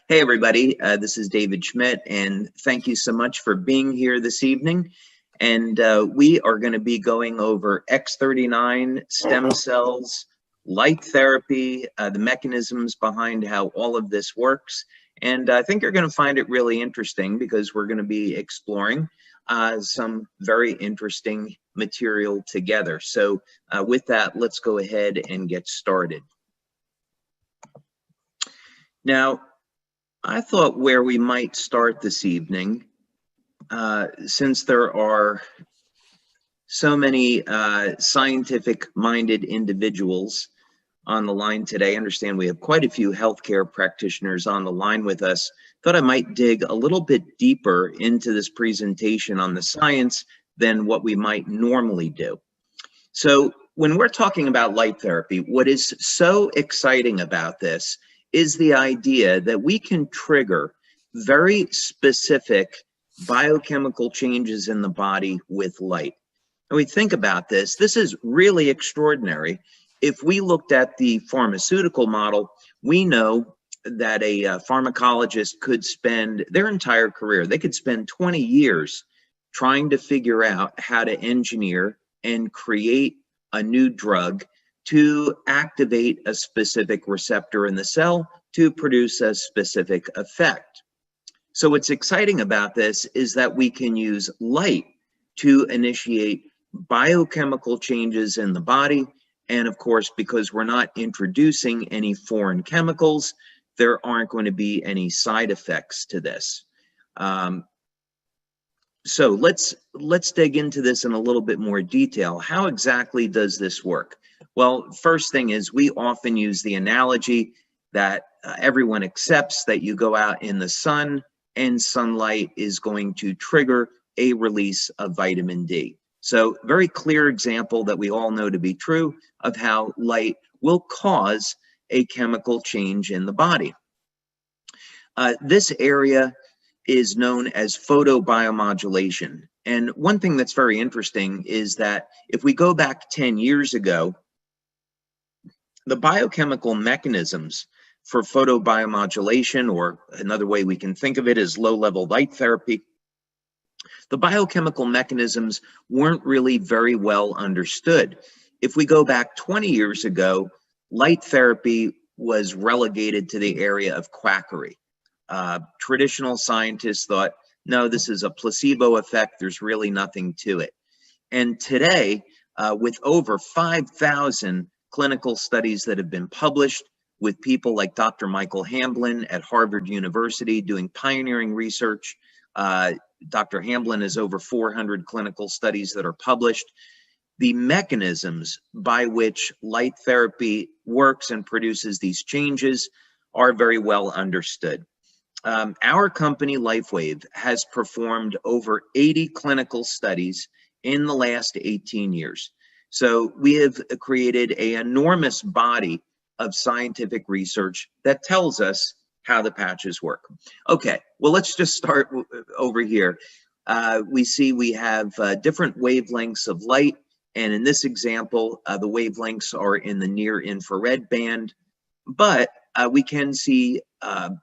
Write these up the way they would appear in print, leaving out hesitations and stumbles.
Hey everybody, this is David Schmidt, and thank you so much for being here this evening. And we are going to be going over X39 stem cells, light therapy, the mechanisms behind how all of this works. And I think you're going to find it really interesting because we're going to be exploring some very interesting material together. So with that, let's go ahead and get started. Now, I thought where we might start this evening, since there are so many scientific-minded individuals on the line today, I understand we have quite a few healthcare practitioners on the line with us, thought I might dig a little bit deeper into this presentation on the science than what we might normally do. So when we're talking about light therapy, what is so exciting about this is the idea that we can trigger very specific biochemical changes in the body with light. And we think about this, this is really extraordinary. If we looked at the pharmaceutical model, we know that a pharmacologist could spend their entire career, they could spend 20 years trying to figure out how to engineer and create a new drug to activate a specific receptor in the cell to produce a specific effect. So what's exciting about this is that we can use light to initiate biochemical changes in the body. And of course, because we're not introducing any foreign chemicals, there aren't going to be any side effects to this. So let's dig into this in a little bit more detail. How exactly does this work? Well, first thing is we often use the analogy that everyone accepts that you go out in the sun and sunlight is going to trigger a release of vitamin D. So very clear example that we all know to be true of how light will cause a chemical change in the body. This area is known as photobiomodulation. And one thing that's very interesting is that if we go back 10 years ago, the biochemical mechanisms for photobiomodulation, or another way we can think of it is low-level light therapy, the biochemical mechanisms weren't really very well understood. If we go back 20 years ago, light therapy was relegated to the area of quackery. Traditional scientists thought, no, this is a placebo effect, there's really nothing to it. And today, with over 5,000 clinical studies that have been published with people like Dr. Michael Hamblin at Harvard University doing pioneering research. Dr. Hamblin has over 400 clinical studies that are published. The mechanisms by which light therapy works and produces these changes are very well understood. Our company, LifeWave, has performed over 80 clinical studies in the last 18 years. So we have created an enormous body of scientific research that tells us how the patches work. Okay, well, let's just start over here. We see we have different wavelengths of light, and in this example, the wavelengths are in the near infrared band, but we can see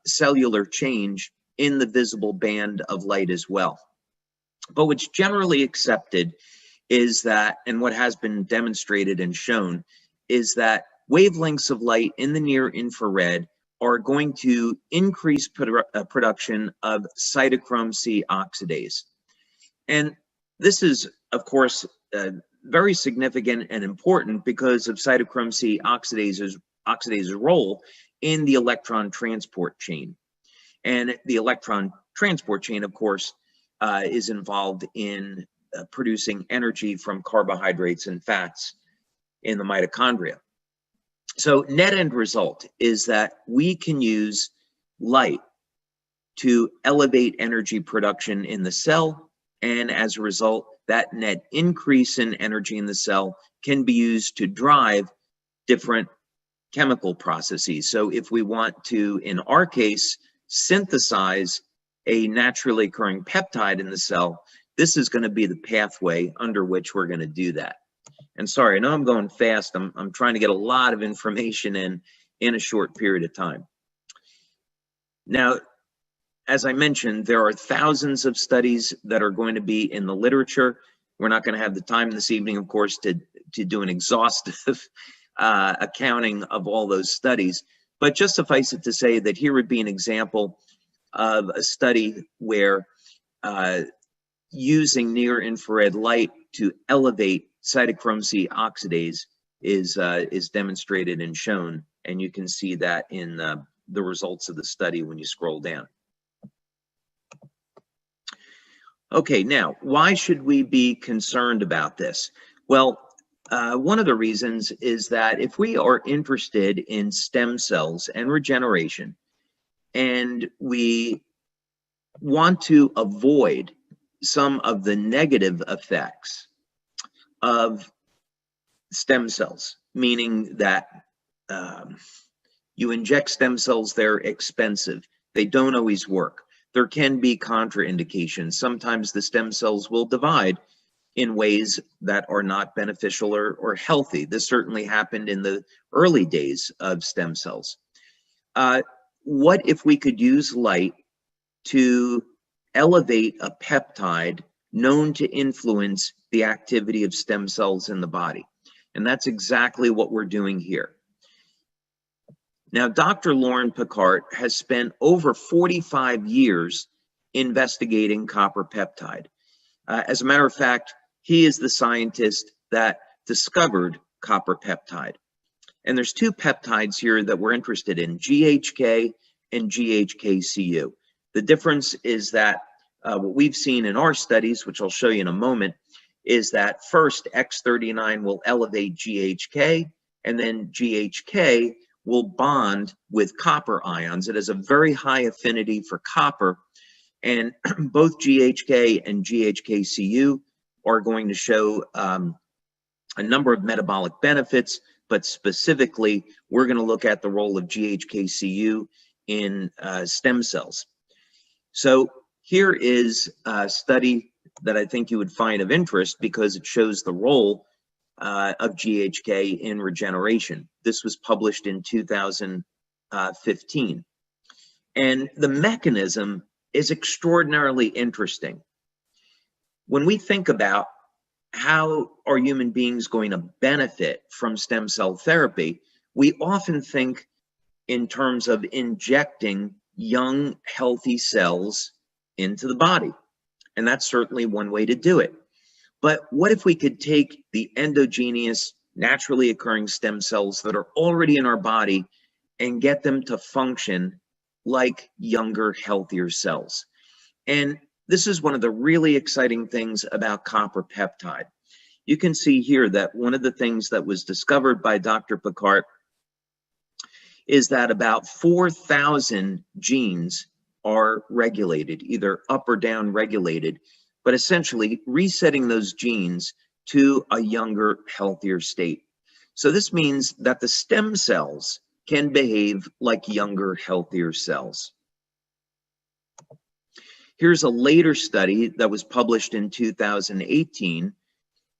cellular change in the visible band of light as well. But what's generally accepted is that, and what has been demonstrated and shown, is that wavelengths of light in the near infrared are going to increase production of cytochrome C oxidase. And this is, of course, very significant and important because of cytochrome C oxidase's role in the electron transport chain. And the electron transport chain, of course, is involved in producing energy from carbohydrates and fats in the mitochondria. So net end result is that we can use light to elevate energy production in the cell, and as a result, that net increase in energy in the cell can be used to drive different chemical processes. So if we want to, in our case, synthesize a naturally occurring peptide in the cell, this is going to be the pathway under which we're going to do that. And sorry, I know I'm going fast. I'm trying to get a lot of information in a short period of time. Now, as I mentioned, there are thousands of studies that are going to be in the literature. We're not going to have the time this evening, of course, to do an exhaustive accounting of all those studies. But just suffice it to say that here would be an example of a study where using near-infrared light to elevate cytochrome C oxidase is demonstrated and shown, and you can see that in the results of the study when you scroll down. Okay, now, why should we be concerned about this? Well, one of the reasons is that if we are interested in stem cells and regeneration, and we want to avoid some of the negative effects of stem cells, meaning that you inject stem cells, they're expensive, they don't always work. There can be contraindications. Sometimes the stem cells will divide in ways that are not beneficial or healthy. This certainly happened in the early days of stem cells. What if we could use light to elevate a peptide known to influence the activity of stem cells in the body? And that's exactly what we're doing here. Now, Dr. Lauren Picard has spent over 45 years investigating copper peptide. As a matter of fact, he is the scientist that discovered copper peptide. And there's two peptides here that we're interested in, GHK and GHK-Cu. The difference is that what we've seen in our studies, which I'll show you in a moment, is that first X39 will elevate GHK, and then GHK will bond with copper ions. It has a very high affinity for copper, and both GHK and GHK-Cu are going to show a number of metabolic benefits, but specifically, we're going to look at the role of GHK-Cu in stem cells. So here is a study that I think you would find of interest because it shows the role of GHK in regeneration. This was published in 2015. And the mechanism is extraordinarily interesting. When we think about how are human beings going to benefit from stem cell therapy, we often think in terms of injecting young, healthy cells into the body. And that's certainly one way to do it. But what if we could take the endogenous, naturally occurring stem cells that are already in our body and get them to function like younger, healthier cells? And this is one of the really exciting things about copper peptide. You can see here that one of the things that was discovered by Dr. Picard is that about 4,000 genes are regulated, either up or down regulated, but essentially resetting those genes to a younger, healthier state. So this means that the stem cells can behave like younger, healthier cells. Here's a later study that was published in 2018.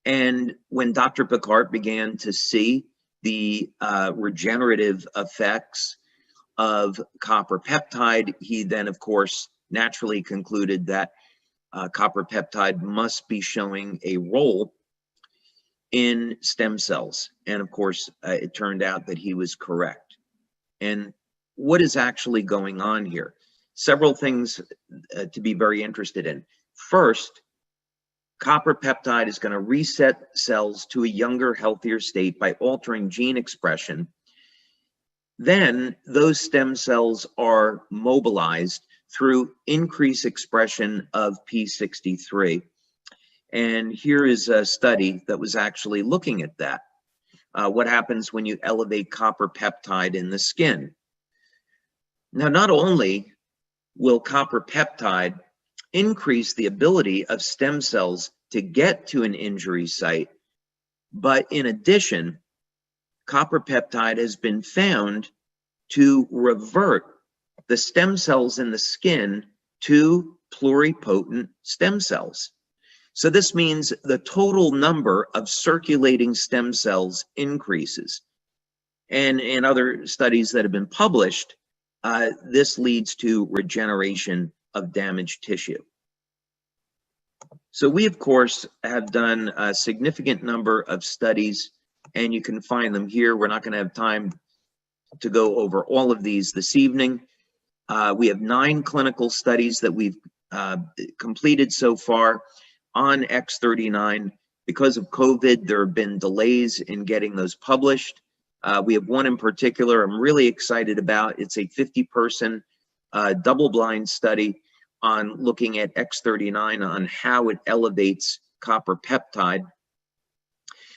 And when Dr. Picard began to see the regenerative effects of copper peptide, he then, of course, naturally concluded that copper peptide must be showing a role in stem cells. And of course, it turned out that he was correct. And what is actually going on here? Several things to be very interested in. First, copper peptide is going to reset cells to a younger, healthier state by altering gene expression. Then those stem cells are mobilized through increased expression of P63. And here is a study that was actually looking at that. What happens when you elevate copper peptide in the skin? Now, not only will copper peptide increase the ability of stem cells to get to an injury site, but in addition, copper peptide has been found to revert the stem cells in the skin to pluripotent stem cells. So this means the total number of circulating stem cells increases. And in other studies that have been published, this leads to regeneration of damaged tissue. So we, of course, have done a significant number of studies, and you can find them here. We're not going to have time to go over all of these this evening. We have 9 clinical studies that we've completed so far on X39. Because of COVID, there have been delays in getting those published. We have one in particular I'm really excited about. It's a 50-person double-blind study on looking at X39 on how it elevates copper peptide.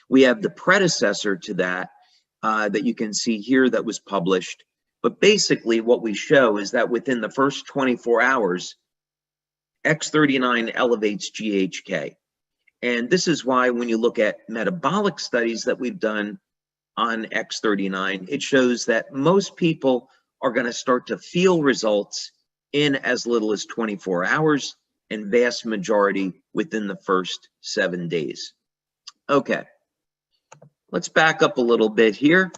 We have the predecessor to that that you can see here that was published. But basically what we show is that within the first 24 hours, X39 elevates GHK. And this is why when you look at metabolic studies that we've done on X39, it shows that most people are going to start to feel results in as little as 24 hours, and vast majority within the first 7 days. Okay, let's back up a little bit here.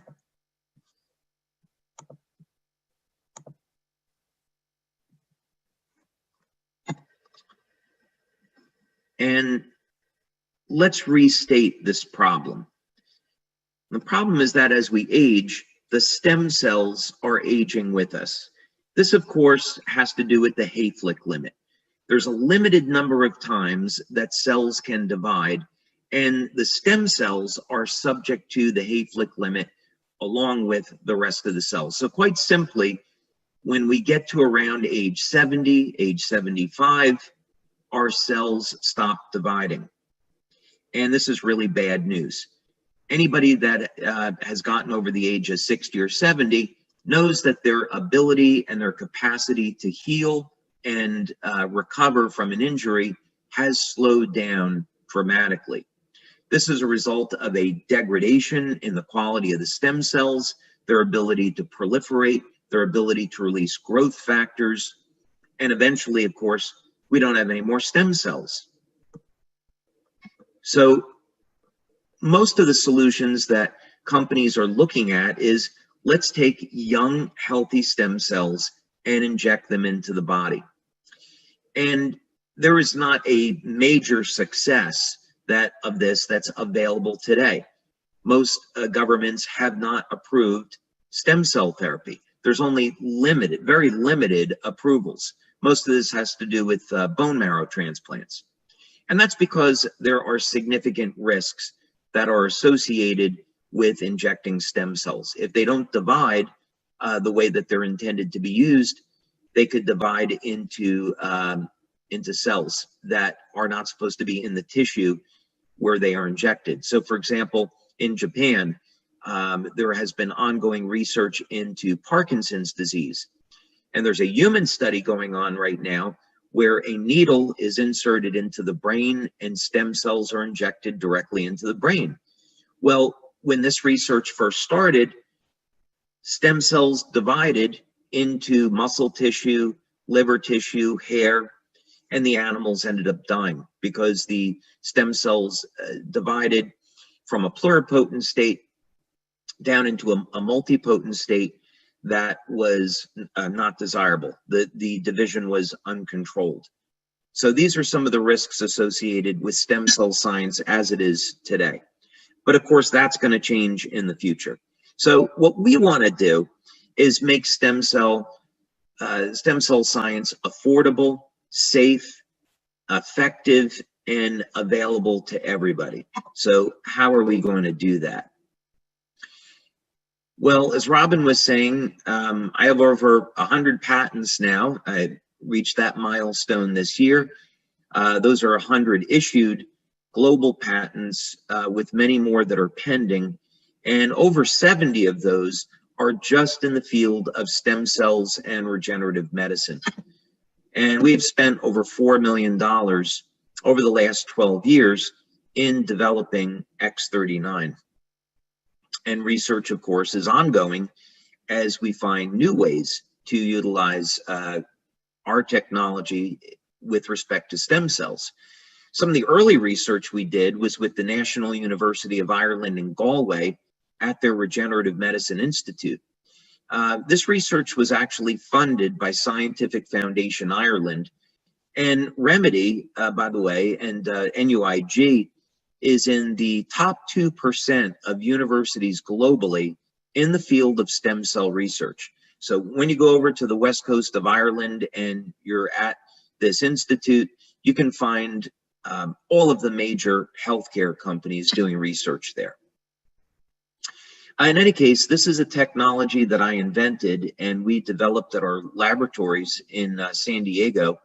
And let's restate this problem. The problem is that as we age, the stem cells are aging with us. This, of course, has to do with the Hayflick limit. There's a limited number of times that cells can divide, and the stem cells are subject to the Hayflick limit along with the rest of the cells. So quite simply, when we get to around age 70, age 75, our cells stop dividing. And this is really bad news. Anybody that has gotten over the age of 60 or 70 knows that their ability and their capacity to heal and recover from an injury has slowed down dramatically. This is a result of a degradation in the quality of the stem cells, their ability to proliferate, their ability to release growth factors, and eventually, of course, we don't have any more stem cells. So most of the solutions that companies are looking at is, let's take young, healthy stem cells and inject them into the body. And there is not a major success of this that's available today. Most governments have not approved stem cell therapy. There's only limited, very limited approvals. Most of this has to do with bone marrow transplants. And that's because there are significant risks that are associated with injecting stem cells. If they don't divide the way that they're intended to be used, they could divide into cells that are not supposed to be in the tissue where they are injected. So for example, in Japan, there has been ongoing research into Parkinson's disease. And there's a human study going on right now where a needle is inserted into the brain and stem cells are injected directly into the brain. Well, when this research first started, stem cells divided into muscle tissue, liver tissue, hair, and the animals ended up dying because the stem cells divided from a pluripotent state down into a multipotent state that was not desirable. The division was uncontrolled. So these are some of the risks associated with stem cell science as it is today. But of course, that's going to change in the future. So what we want to do is make stem cell science affordable, safe, effective, and available to everybody. So how are we going to do that? Well, as Robin was saying, I have over 100 patents now. I reached that milestone this year. Those are 100 issued global patents with many more that are pending. And over 70 of those are just in the field of stem cells and regenerative medicine. And we've spent over $4 million over the last 12 years in developing X39. And research, of course, is ongoing as we find new ways to utilize our technology with respect to stem cells. Some of the early research we did was with the National University of Ireland in Galway at their Regenerative Medicine Institute. This research was actually funded by Scientific Foundation Ireland, and Remedy, by the way, and NUIG is in the top 2% of universities globally in the field of stem cell research. So when you go over to the west coast of Ireland and you're at this institute, you can find all of the major healthcare companies doing research there. In any case, this is a technology that I invented and we developed at our laboratories in San Diego.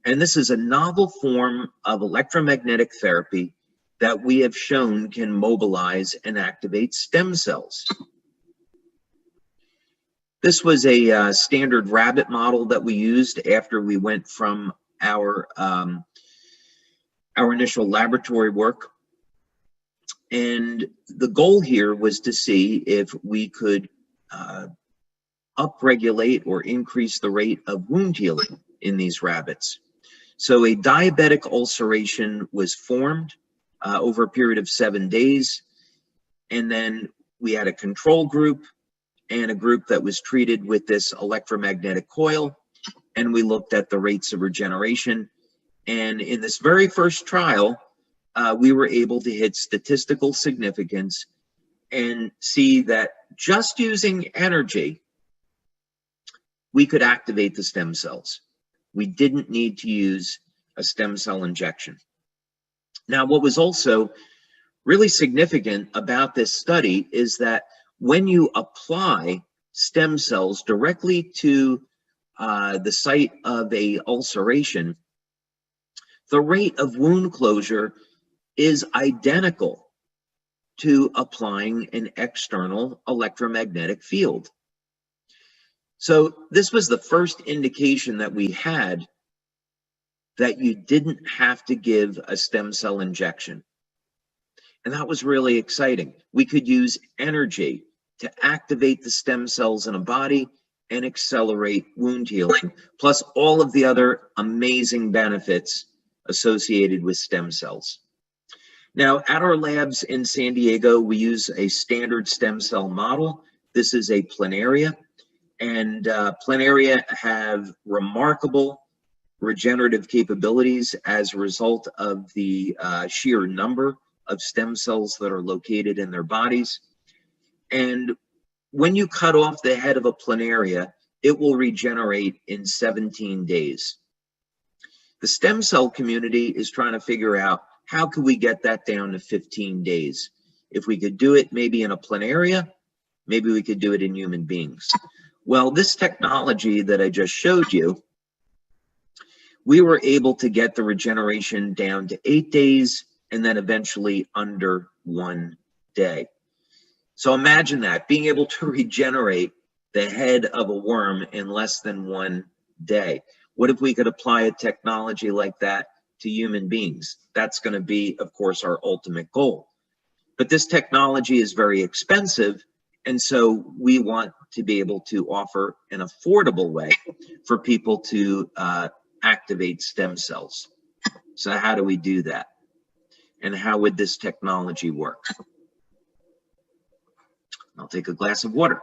And this is a novel form of electromagnetic therapy that we have shown can mobilize and activate stem cells. This was a standard rabbit model that we used after we went from our initial laboratory work. And the goal here was to see if we could upregulate or increase the rate of wound healing in these rabbits. So a diabetic ulceration was formed over a period of 7 days. And then we had a control group and a group that was treated with this electromagnetic coil. And we looked at the rates of regeneration. And in this very first trial, we were able to hit statistical significance and see that just using energy, we could activate the stem cells. We didn't need to use a stem cell injection. Now, what was also really significant about this study is that when you apply stem cells directly to the site of a ulceration, the rate of wound closure is identical to applying an external electromagnetic field. So this was the first indication that we had that you didn't have to give a stem cell injection. And that was really exciting. We could use energy to activate the stem cells in a body and accelerate wound healing, plus all of the other amazing benefits associated with stem cells. Now, at our labs in San Diego, we use a standard stem cell model. This is a planaria, and planaria have remarkable regenerative capabilities as a result of the sheer number of stem cells that are located in their bodies. And when you cut off the head of a planaria, it will regenerate in 17 days. The stem cell community is trying to figure out how could we get that down to 15 days? If we could do it maybe in a planaria, maybe we could do it in human beings. Well, this technology that I just showed you, we were able to get the regeneration down to 8 days and then eventually under 1 day. So imagine that, being able to regenerate the head of a worm in less than 1 day. What if we could apply a technology like that to human beings? That's going to be, of course, our ultimate goal. But this technology is very expensive, and so we want to be able to offer an affordable way for people to activate stem cells. So how do we do that? And how would this technology work? I'll take a glass of water.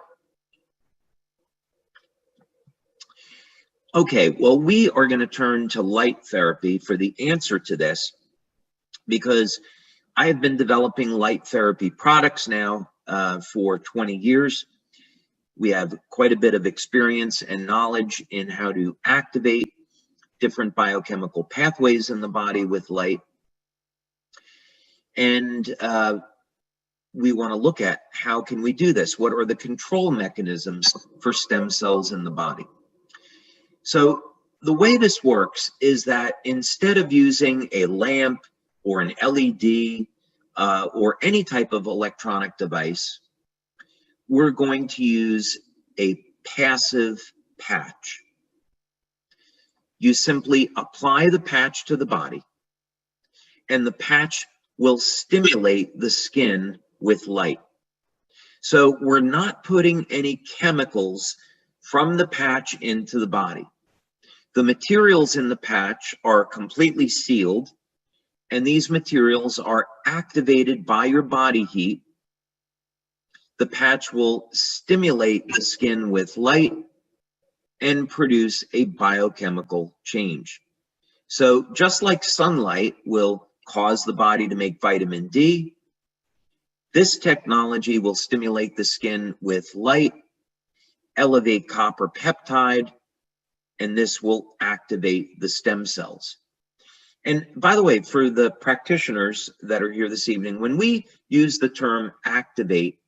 Okay, well, we are going to turn to light therapy for the answer to this, because I have been developing light therapy products now for 20 years. We have quite a bit of experience and knowledge in how to activate different biochemical pathways in the body with light. And we want to look at how can we do this? What are the control mechanisms for stem cells in the body? So the way this works is that instead of using a lamp or an LED or any type of electronic device, we're going to use a passive patch. You simply apply the patch to the body, and the patch will stimulate the skin with light. So we're not putting any chemicals from the patch into the body. The materials in the patch are completely sealed, and these materials are activated by your body heat the patch will stimulate the skin with light and produce a biochemical change. So just like sunlight will cause the body to make vitamin D, this technology will stimulate the skin with light, elevate copper peptide, and this will activate the stem cells. And by the way, for the practitioners that are here this evening, when we use the term activate,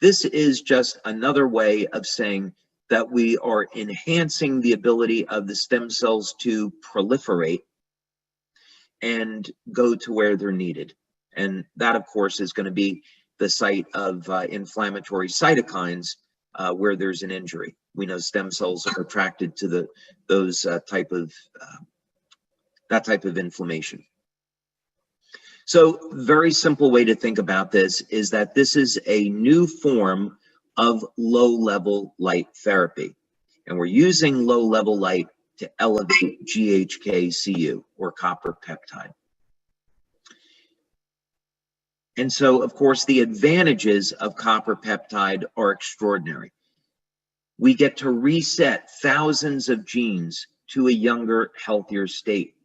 this is just another way of saying that we are enhancing the ability of the stem cells to proliferate and go to where they're needed. And that, of course, is going to be the site of inflammatory cytokines where there's an injury. We know stem cells are attracted to that type of inflammation. So, very simple way to think about this is that this is a new form of low-level light therapy, and we're using low-level light to elevate GHK-Cu, or copper peptide. And so, of course, the advantages of copper peptide are extraordinary. We get to reset thousands of genes to a younger, healthier state.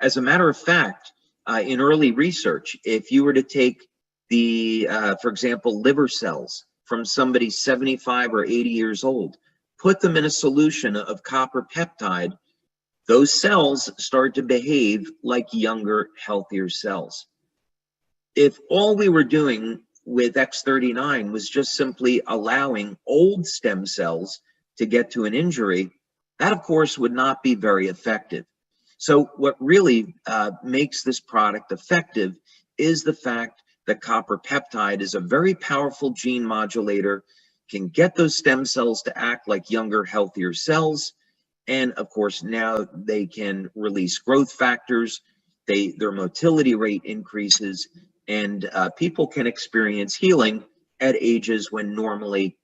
As a matter of fact, in early research, if you were to take for example, liver cells from somebody 75 or 80 years old, put them in a solution of copper peptide, those cells start to behave like younger, healthier cells. If all we were doing with X39 was just simply allowing old stem cells to get to an injury, that of course would not be very effective. So what really makes this product effective is the fact that copper peptide is a very powerful gene modulator, can get those stem cells to act like younger, healthier cells, and of course now they can release growth factors, their motility rate increases, and people can experience healing at ages when normally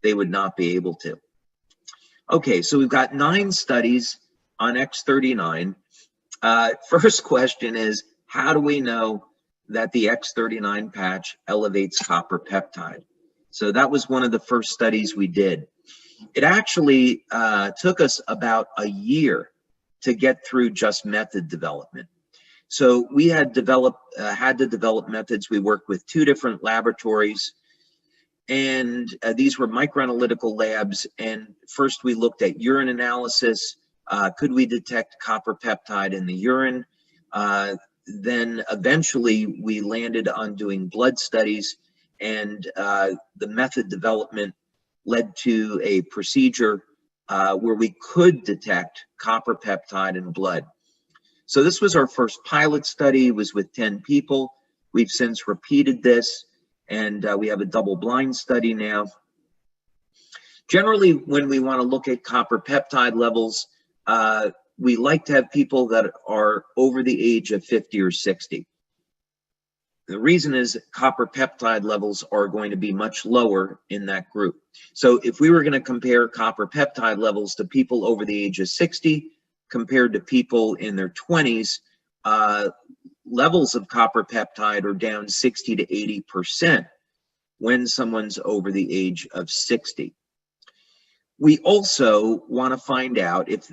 they would not be able to. Okay, so we've got 9 studies on X39. First question is, how do we know that the X39 patch elevates copper peptide? So that was one of the first studies we did. It actually took us about a year to get through just method development. So we had to develop methods. We worked with 2 different laboratories, and these were microanalytical labs. And first we looked at urine analysis. Could we detect copper peptide in the urine? Then eventually we landed on doing blood studies, and the method development led to a procedure where we could detect copper peptide in blood. So this was our first pilot study. It was with 10 people. We've since repeated this, and we have a double-blind study now. Generally, when we want to look at copper peptide levels, we like to have people that are over the age of 50 or 60. The reason is copper peptide levels are going to be much lower in that group. So if we were going to compare copper peptide levels to people over the age of 60 compared to people in their 20s, levels of copper peptide are down 60 to 80% when someone's over the age of 60. We also want to find out if,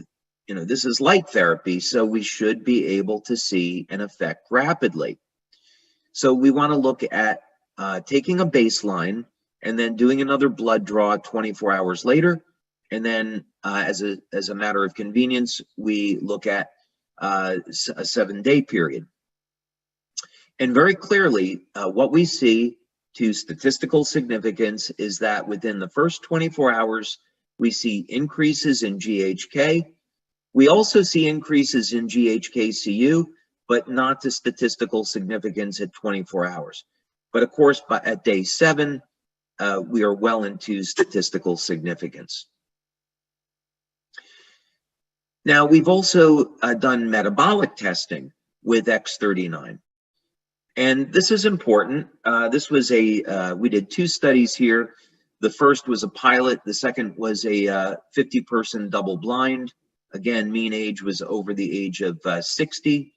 this is light therapy, so we should be able to see an effect rapidly. So we want to look at taking a baseline and then doing another blood draw 24 hours later. And then as a matter of convenience, we look at a 7-day period. And very clearly, what we see to statistical significance is that within the first 24 hours, we see increases in GHK. We also see increases in GHK-Cu, but not to statistical significance at 24 hours. But of course, at day 7, we are well into statistical significance. Now, we've also done metabolic testing with X39. And this is important. This was we did 2 studies here. The first was a pilot. The second was a 50-person double-blind. Again, mean age was over the age of 60.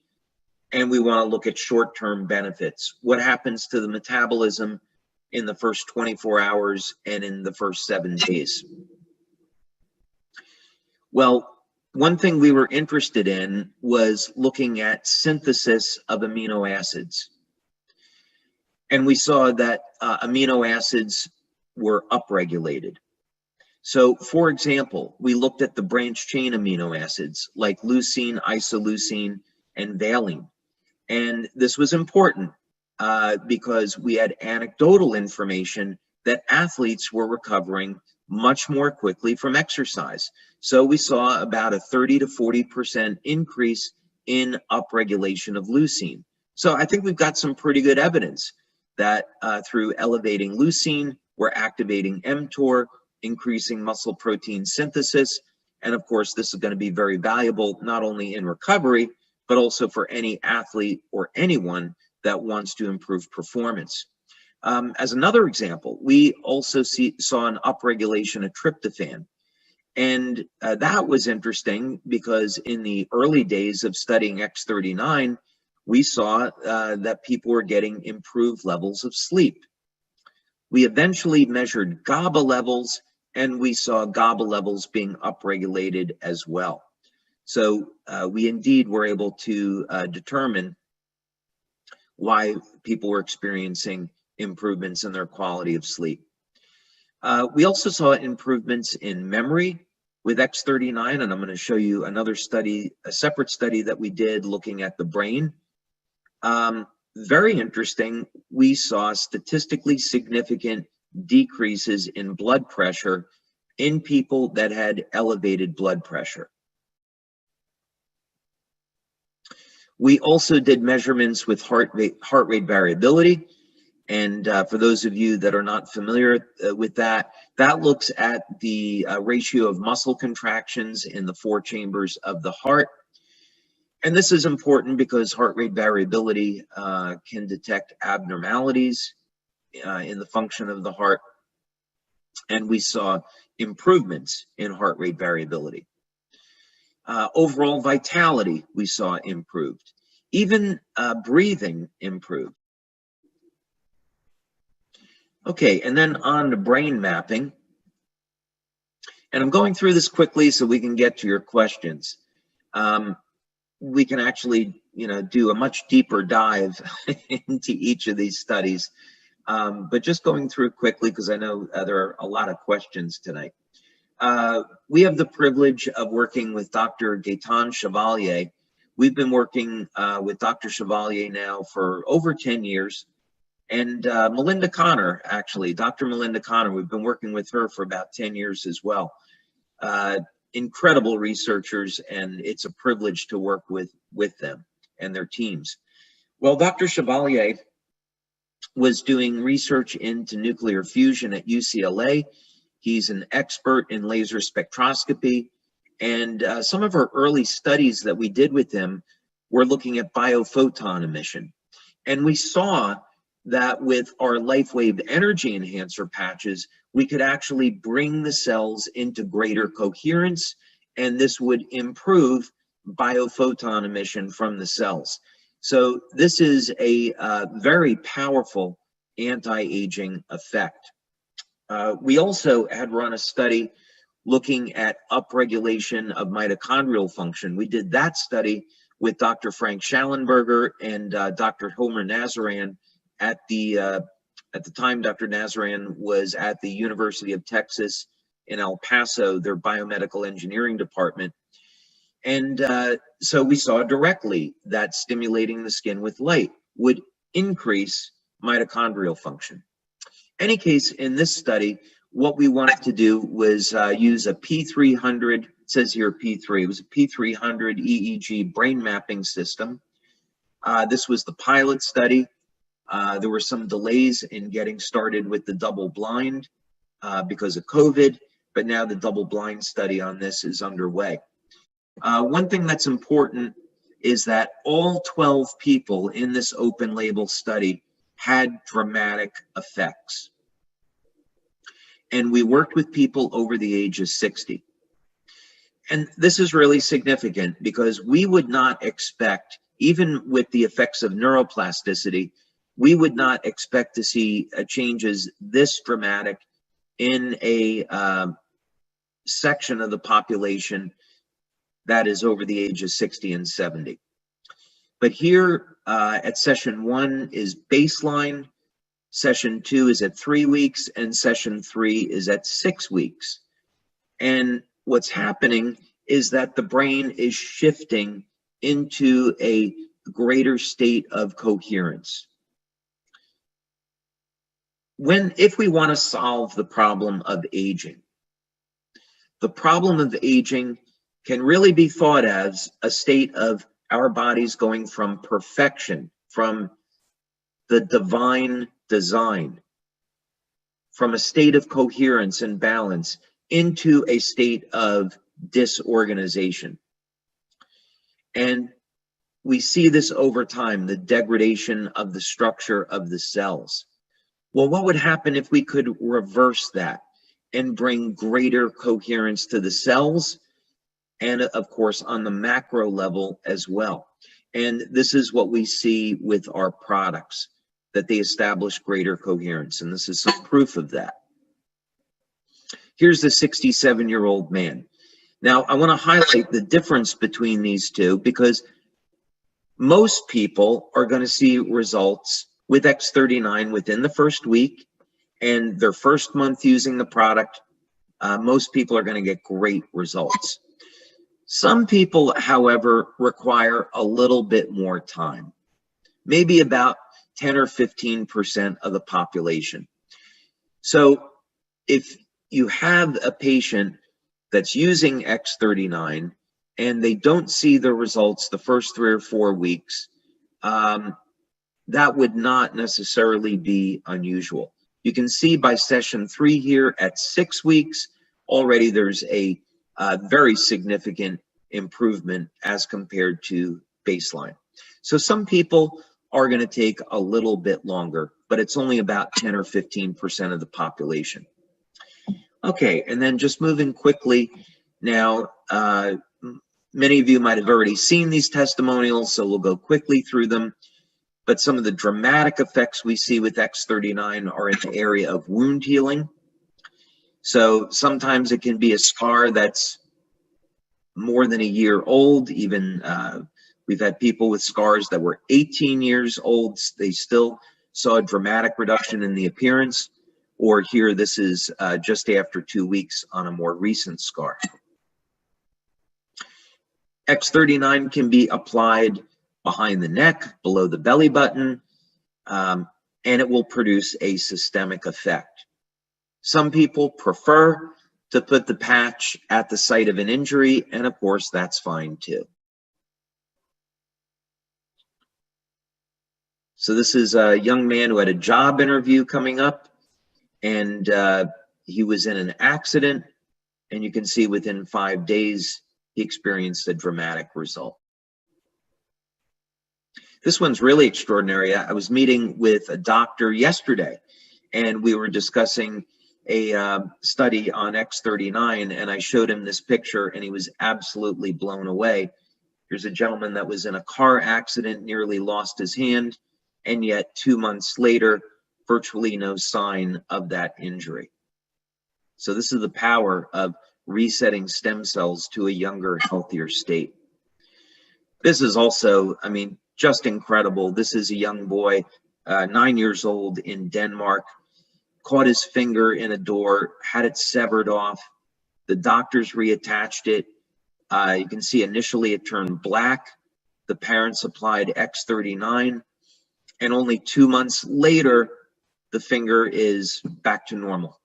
And we want to look at short-term benefits. What happens to the metabolism in the first 24 hours and in the first 7 days. Well, one thing we were interested in was looking at synthesis of amino acids. And we saw that amino acids were upregulated. So, for example, we looked at the branched chain amino acids like leucine, isoleucine, and valine. And this was important because we had anecdotal information that athletes were recovering much more quickly from exercise. So we saw about a 30 to 40% increase in upregulation of leucine. So I think we've got some pretty good evidence that through elevating leucine, we're activating mTOR, increasing muscle protein synthesis. And of course, this is going to be very valuable, not only in recovery, but also for any athlete or anyone that wants to improve performance. As another example, we also saw an upregulation of tryptophan. And that was interesting because in the early days of studying X39, we saw that people were getting improved levels of sleep. We eventually measured GABA levels, and we saw GABA levels being upregulated as well. So we indeed were able to determine why people were experiencing improvements in their quality of sleep. We also saw improvements in memory with X39, and I'm going to show you another study, a separate study that we did looking at the brain. Very interesting, we saw statistically significant decreases in blood pressure in people that had elevated blood pressure. We also did measurements with heart rate variability. And for those of you that are not familiar with that, that looks at the ratio of muscle contractions in the 4 chambers of the heart. And this is important because heart rate variability can detect abnormalities in the function of the heart. And we saw improvements in heart rate variability. Overall vitality, we saw improved. Even breathing improved. Okay, and then on to brain mapping. And I'm going through this quickly so we can get to your questions. We can actually, do a much deeper dive into each of these studies. But just going through quickly because I know there are a lot of questions tonight. We have the privilege of working with Dr. Gaetan Chevalier. We've been working with Dr. Chevalier now for over 10 years. And Melinda Connor, actually, Dr. Melinda Connor, we've been working with her for about 10 years as well. Incredible researchers, and it's a privilege to work with them and their teams. Well, Dr. Chevalier was doing research into nuclear fusion at UCLA. He's an expert in laser spectroscopy, and some of our early studies that we did with him were looking at biophoton emission. And we saw that with our LifeWave energy enhancer patches, we could actually bring the cells into greater coherence, and this would improve biophoton emission from the cells. So this is a very powerful anti-aging effect. We also had run a study looking at upregulation of mitochondrial function. We did that study with Dr. Frank Schallenberger and Dr. Homer Nazaran at the time. Dr. Nazaran was at the University of Texas in El Paso, their biomedical engineering department. And so we saw directly that stimulating the skin with light would increase mitochondrial function. Any case, in this study, what we wanted to do was use a P300, it says here P3, it was a P300 EEG brain mapping system. This was the pilot study. There were some delays in getting started with the double blind because of COVID, but now the double blind study on this is underway. One thing that's important is that all 12 people in this open label study had dramatic effects. And we worked with people over the age of 60. And this is really significant because we would not expect, even with the effects of neuroplasticity, we would not expect to see changes this dramatic in a section of the population that is over the age of 60 and 70. But here at session 1 is baseline, session 2 is at 3 weeks, and session 3 is at 6 weeks. And what's happening is that the brain is shifting into a greater state of coherence. If we want to solve the problem of aging, the problem of aging can really be thought as a state of our bodies going from perfection, from the divine design, from a state of coherence and balance into a state of disorganization. And we see this over time, the degradation of the structure of the cells. Well, what would happen if we could reverse that and bring greater coherence to the cells, and of course on the macro level as well? And this is what we see with our products, that they establish greater coherence, and this is some proof of that. Here's the 67-year-old man. Now, I want to highlight the difference between these two, because most people are going to see results with X39 within the first week, and their first month using the product, most people are going to get great results. Some people, however, require a little bit more time, maybe about 10 or 15% of the population. So if you have a patient that's using X39 and they don't see the results the first 3 or 4 weeks, that would not necessarily be unusual. You can see by session 3 here at 6 weeks, already there's a very significant improvement as compared to baseline. So some people are going to take a little bit longer, but it's only about 10 or 15% of the population. Okay, and then just moving quickly now, many of you might have already seen these testimonials, so we'll go quickly through them. But some of the dramatic effects we see with X39 are in the area of wound healing. So sometimes it can be a scar that's more than a year old. Even we've had people with scars that were 18 years old. They still saw a dramatic reduction in the appearance. Or here, this is just after 2 weeks on a more recent scar. X39 can be applied behind the neck, below the belly button, and it will produce a systemic effect. Some people prefer to put the patch at the site of an injury, and of course, that's fine too. So this is a young man who had a job interview coming up, and he was in an accident, and you can see within 5 days, he experienced a dramatic result. This one's really extraordinary. I was meeting with a doctor yesterday, and we were discussing a study on X39, and I showed him this picture, and he was absolutely blown away. Here's a gentleman that was in a car accident, nearly lost his hand, and yet 2 months later, virtually no sign of that injury. So this is the power of resetting stem cells to a younger, healthier state. This is also, I mean, just incredible. This is a young boy, 9 years old in Denmark, caught his finger in a door, had it severed off. The doctors reattached it. You can see initially it turned black. The parents applied X39, and only 2 months later, the finger is back to normal.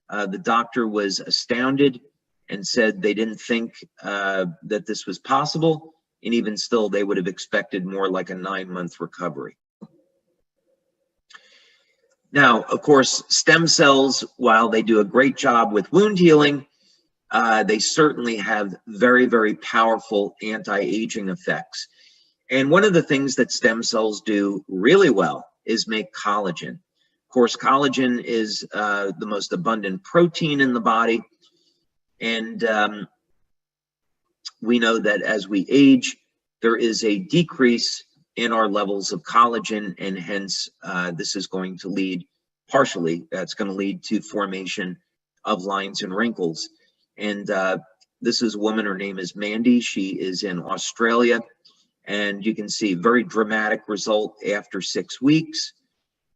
The doctor was astounded and said they didn't think that this was possible. And even still, they would have expected more like a 9-month recovery. Now, of course, stem cells, while they do a great job with wound healing, they certainly have very, very powerful anti-aging effects. And one of the things that stem cells do really well is make collagen. Of course, collagen is the most abundant protein in the body. And we know that as we age, there is a decrease in our levels of collagen, and hence this is going to lead, partially, that's going to lead to formation of lines and wrinkles. And this is a woman, her name is Mandy. She is in Australia, and you can see very dramatic result after 6 weeks.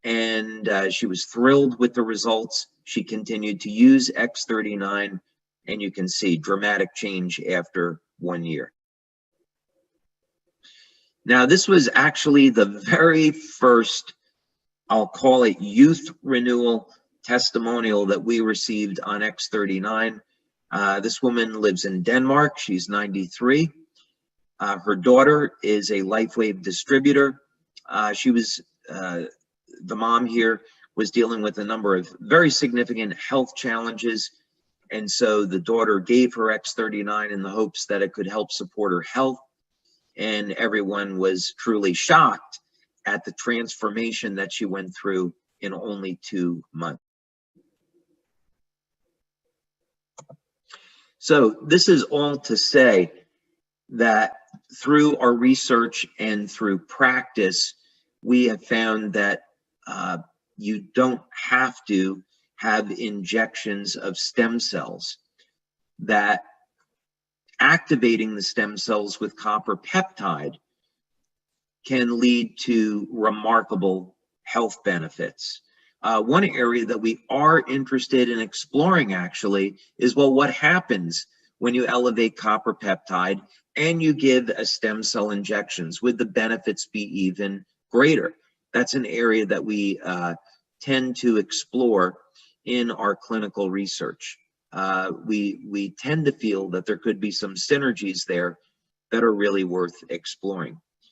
And she was thrilled with the results. She continued to use X39, and you can see dramatic change after 1 year. Now, this was actually the very first, I'll call it, youth renewal testimonial that we received on X39. This woman lives in Denmark. She's 93. Her daughter is a LifeWave distributor. The mom here was dealing with a number of very significant health challenges, and so the daughter gave her X39 in the hopes that it could help support her health, and everyone was truly shocked at the transformation that she went through in only 2 months. So this is all to say that through our research and through practice, we have found that you don't have to have injections of stem cells, that activating the stem cells with copper peptide can lead to remarkable health benefits. One area that we are interested in exploring actually is, well, what happens when you elevate copper peptide and you give a stem cell injections? Would the benefits be even greater? That's an area that we tend to explore in our clinical research. We tend to feel that there could be some synergies there that are really worth exploring.